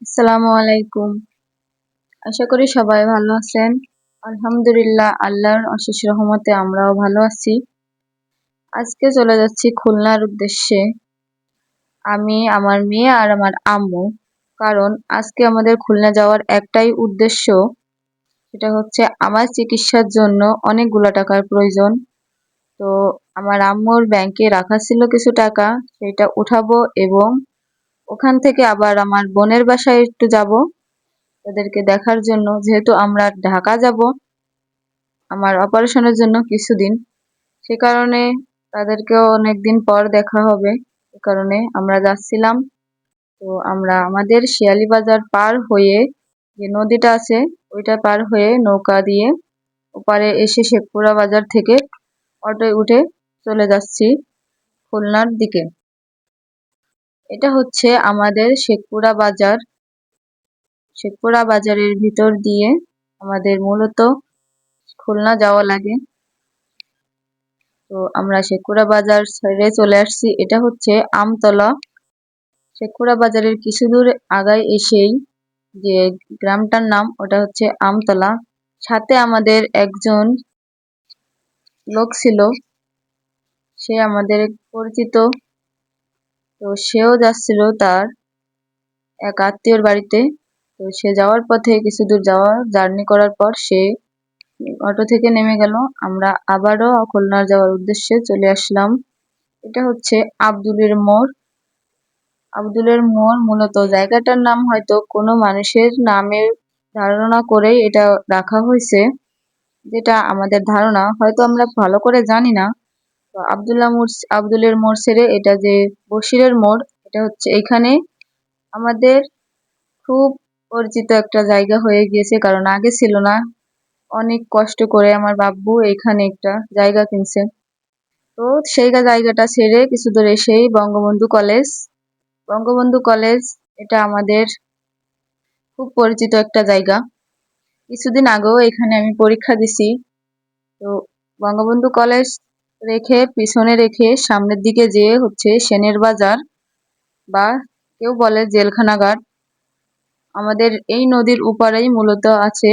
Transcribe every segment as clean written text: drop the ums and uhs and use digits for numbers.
আসসালামু আলাইকুম। আশা করি সবাই ভালো আছেন। আলহামদুলিল্লাহ, আল্লাহর অশেষ রহমতে আমরাও ভালো আছি। আজকে চলে যাচ্ছি খুলনার উদ্দেশ্যে। আমি, আমার মেয়ে আর আমার আম্মু। কারণ আজকে আমাদের খুলনা যাওয়ার একটাই উদ্দেশ্য, সেটা হচ্ছে আমার চিকিৎসার জন্য অনেকগুলো টাকার প্রয়োজন। তো আমার আম্মুর ব্যাংকে রাখা ছিল কিছু টাকা, সেটা উঠাবো এবং ওখান থেকে আবার আমার বোনের বাসায় একটু যাব তাদেরকে দেখার জন্য। যেহেতু আমরা ঢাকা যাব আমার অপারেশনের জন্য কিছুদিন, সে কারণে তাদেরকেও অনেকদিন পর দেখা হবে। এ কারণে আমরা যাচ্ছিলাম। তো আমরা আমাদের শিয়ালী বাজার পার হয়ে যে নদীটা আছে ওইটা পার হয়ে নৌকা দিয়ে ওপারে এসে শেখপুরা বাজার থেকে অটোয় উঠে চলে যাচ্ছি খুলনার দিকে। এটা হচ্ছে আমাদের শেখপুরা বাজার। শেখপুরা বাজারের ভিতর দিয়ে আমাদের মূলত খুলনা যাওয়া লাগে। তো আমরা শেখপুরা বাজার ছেড়ে চলে আসছি। এটা হচ্ছে আমতলা। শেখপুরা বাজারের কিছু দূর আগায় এসেই যে গ্রামটার নাম ওটা হচ্ছে আমতলা। সাথে আমাদের একজন লোক ছিল, সে আমাদের পরিচিত। তো সেও যাচ্ছিল তার এক আত্মীয়র বাড়িতে। তো সে যাওয়ার পথে কিছু দূর জার্নি করার পর সে অটো থেকে নেমে গেল। আমরা আবারও খুলনা যাওয়ার উদ্দেশ্যে চলে আসলাম। এটা হচ্ছে আব্দুলের মোড়। আব্দুলের মোড় মূলত জায়গাটার নাম হয়তো কোনো মানুষের নামের ধারণা করেই এটা রাখা হয়েছে, যেটা আমাদের ধারণা, হয়তো আমরা ভালো করে জানি না। তো আব্দুলের মোড় ছেড়ে এটা যে বশিরের মোড়, এটা হচ্ছে এখানে আমাদের খুব পরিচিত একটা জায়গা হয়ে গিয়েছে, কারণ আগে ছিল না। অনেক কষ্ট করে আমার বাব্বু এখানে একটা জায়গা কিনছে। তো সেই জায়গাটা ছেড়ে কিছু দূর এসেই বঙ্গবন্ধু কলেজ। বঙ্গবন্ধু কলেজ এটা আমাদের খুব পরিচিত একটা জায়গা। কিছুদিন আগেও এখানে আমি পরীক্ষা দিছি। তো বঙ্গবন্ধু কলেজ রেখে পিছনে রেখে সামনের দিকে যেয়ে হচ্ছে সেনের বাজার, বা কেউ বলে জেলখানাঘাট। আমাদের এই নদীর উপারেই মূলত আছে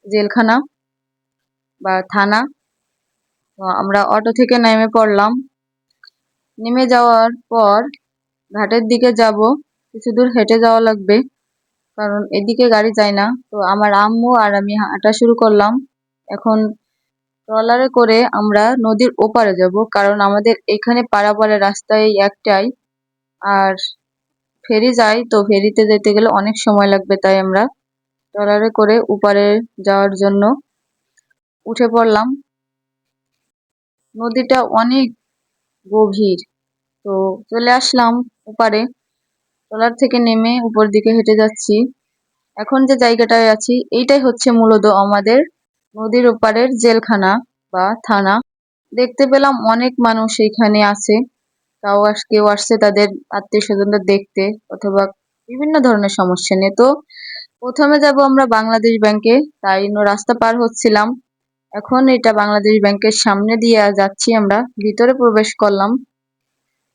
জেলখানা বা থানা। তো আমরা অটো থেকে নেমে পড়লাম। নেমে যাওয়ার পর ঘাটের দিকে যাব, কিছু দূর হেঁটে যাওয়া লাগবে, কারণ এদিকে গাড়ি যায় না। তো আমার আম্মু আর আমি হাঁটা শুরু করলাম। এখন ট্রলারে করে আমরা নদীর ওপারে যাব, কারণ আমাদের এখানে পারাপারের রাস্তা এই একটাই। আর ফেরি যায়, তো ফেরিতে যেতে গেলে অনেক সময় লাগবে, তাই আমরা ট্রলারে করে ওপারে যাওয়ার জন্য উঠে পড়লাম। নদীটা অনেক গভীর। তো চলে আসলাম ওপারে। ট্রলার থেকে নেমে উপর দিকে হেঁটে যাচ্ছি। এখন যে জায়গাটায় আছি এইটাই হচ্ছে মূলত আমাদের নদীর ওপারের জেলখানা বা থানা। দেখতে পেলাম অনেক মানুষ এখানে আছে। তাও কেউ আসছে তাদের আত্মীয় স্বজনদের দেখতে, অথবা বিভিন্ন ধরনের সমস্যা নিয়ে। তো প্রথমে যাব আমরা বাংলাদেশ ব্যাংকে, তাই রাস্তা পার হচ্ছিলাম। এখন এটা বাংলাদেশ ব্যাংকের সামনে দিয়ে যাচ্ছি, আমরা ভিতরে প্রবেশ করলাম।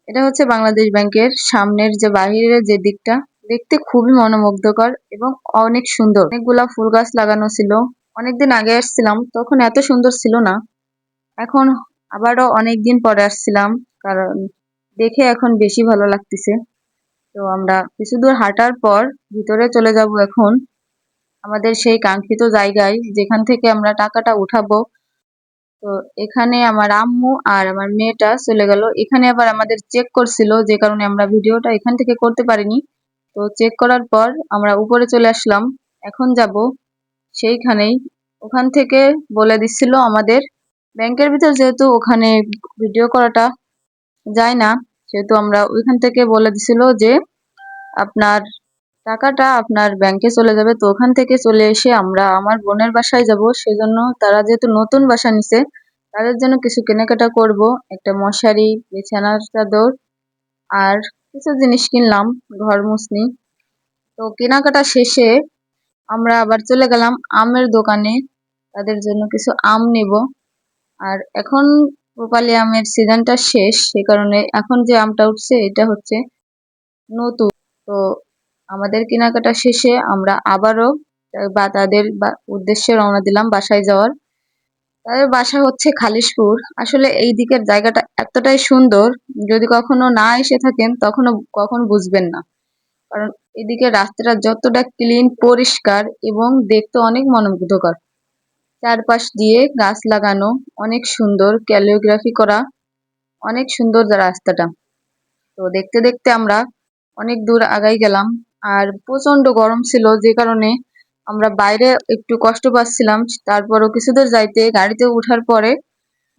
এটা হচ্ছে বাংলাদেশ ব্যাংকের সামনের যে বাহিরের যে দিকটা, দেখতে খুবই মনোমুগ্ধকর এবং অনেক সুন্দর। অনেকগুলা ফুল গাছ লাগানো ছিল। অনেকদিন আগে আসছিলাম, তখন এত সুন্দর ছিল না। এখন আবারও অনেকদিন পরে আসছিলাম, কারণ দেখে এখন বেশি ভালো লাগতেছে। তো আমরা কিছু দূর হাঁটার পর ভিতরে চলে যাব এখন আমাদের সেই কাঙ্ক্ষিত জায়গায়, যেখান থেকে আমরা টাকাটা উঠাবো। তো এখানে আমার আম্মু আর আমার মেয়েটা চলে গেল। এখানে আবার আমাদের চেক করছিল, যে কারণে আমরা ভিডিওটা এখান থেকে করতে পারিনি। তো চেক করার পর আমরা উপরে চলে আসলাম। এখন যাব সেইখানেই। ওখান থেকে বলে দিচ্ছিল আমাদের ব্যাংকের ভিতর, যেহেতু ওখানে ভিডিও করাটা যায় না, সেহেতু আমরা ওইখান থেকে বলে দিছিল যে আপনার টাকাটা আপনার ব্যাংকে চলে যাবে। তো ওখান থেকে চলে এসে আমরা আমার বোনের বাসায় যাব। সেজন্য তারা যেহেতু নতুন বাসা নিছে, তাদের জন্য কিছু কেনাকাটা করব। একটা মশারি, বিছানার চাদর আর কিছু জিনিস কিনলাম, ঘর মুছনি। তো কেনাকাটা শেষে আমরা আবার চলে গেলাম আমের দোকানে, তাদের জন্য কিছু আম নেব। আর এখন রূপালি আমের সিজনটা শেষ, সে কারণে এখন যে আমটা উঠছে এটা হচ্ছে নতুন। তো আমাদের কেনাকাটা শেষে আমরা আবারও তাদের উদ্দেশ্যে রওনা দিলাম বাসায় যাওয়ার। তাদের বাসা হচ্ছে খালিশপুর। আসলে এই দিকের জায়গাটা এতটাই সুন্দর, যদি কখনো না এসে থাকেন কখনো বুঝবেন না। কারণ এদিকে রাস্তাটা যতটা ক্লিন, পরিষ্কার এবং দেখতে অনেক মনোমুগ্ধকর। চারপাশ দিয়ে গাছ লাগানো, অনেক সুন্দর ক্যালিওগ্রাফি করা, অনেক সুন্দর রাস্তাটা। তো দেখতে দেখতে আমরা অনেক দূর আগাই গেলাম। আর প্রচন্ড গরম ছিল, যে কারণে আমরা বাইরে একটু কষ্ট পাচ্ছিলাম। তারপরও কিছু দূর যাইতে গাড়িতে উঠার পরে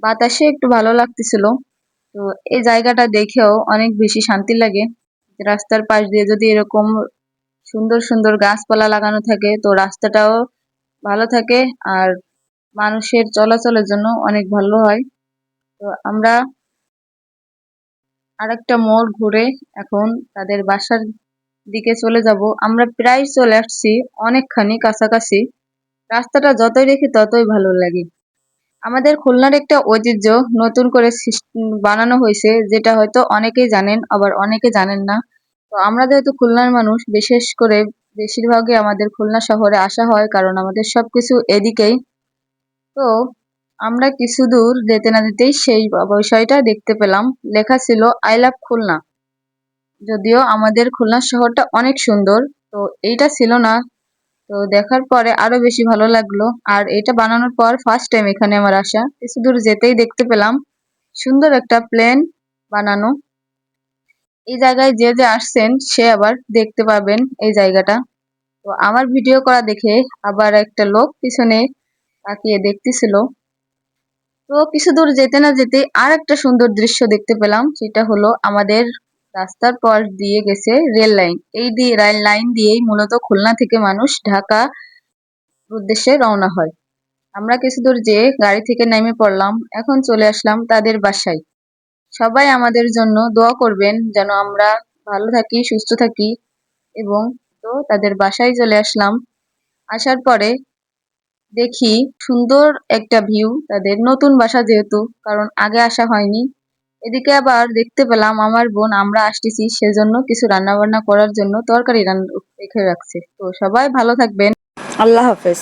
বাতাসে একটু ভালো লাগতেছিল। তো এই জায়গাটা দেখেও অনেক বেশি শান্তি লাগে। রাস্তার পাশ দিয়ে যদি এরকম সুন্দর সুন্দর গাছপালা লাগানো থাকে তো রাস্তাটাও ভালো থাকে আর মানুষের চলাচলের জন্য অনেক ভালো হয়। তো আমরা আরেকটা মোড় ঘুরে এখন তাদের বাসার দিকে চলে যাব। আমরা প্রায় চলে আসছি, অনেকখানি কাছাকাছি। রাস্তাটা যতই দেখি ততই ভালো লাগে। আমাদের খুলনার একটা ঐতিহ্য নতুন করে বানানো হয়েছে, যেটা হয়তো অনেকেই জানেন আবার অনেকে জানেন না। তো আমরা যেহেতু খুলনার মানুষ, বিশেষ করে বেশিরভাগই আমাদের খুলনা শহরে আসা হয়, কারণ আমাদের সবকিছু এদিকেই। তো আমরা কিছু দূর যেতে না যেতেই সেই বিষয়টা দেখতে পেলাম, লেখা ছিল আই লাভ খুলনা। যদিও আমাদের খুলনা শহরটা অনেক সুন্দর, তো এইটা ছিল না। তো দেখার পরে আরো বেশি ভালো লাগলো। আর এটা বানানোর পর ফার্স্ট টাইম এখানে আমার আসা, কিছু দূর যেতেই দেখতে পেলাম সুন্দর একটা প্লেন বানানো। এই জায়গায় যে যে আসছেন সে আবার দেখতে পাবেন এই জায়গাটা। তো আমার ভিডিও করা দেখে আবার একটা লোক পিছনে তাকিয়ে দেখতেছিল। তো কিছু দূর যেতে না যেতে আর একটা সুন্দর দৃশ্য দেখতে পেলাম, সেটা হলো আমাদের রাস্তার পাশ দিয়ে গেছে রেল লাইন। এই দিয়ে রেল লাইন দিয়েই মূলত খুলনা থেকে মানুষ ঢাকা উদ্দেশ্যে রওনা হয়। আমরা কিছু দূর যেয়ে গাড়ি থেকে নেমে পড়লাম, এখন চলে আসলাম তাদের বাসায়। সবাই আমাদের জন্য দোয়া করবেন যেন আমরা ভালো থাকি, সুস্থ থাকি। এবং তো তাদের বাসায় চলে আসলাম। আসার পরে দেখি সুন্দর একটা ভিউ, তাদের নতুন বাসা যেহেতু, কারণ আগে আসা হয়নি। এদিকে আবার দেখতে পেলাম আমার বোন আমরা আসতেছি সেজন্য কিছু রান্না বান্না করার জন্য তরকারি রেখে রাখছে। তো সবাই ভালো থাকবেন। আল্লাহ হাফেজ।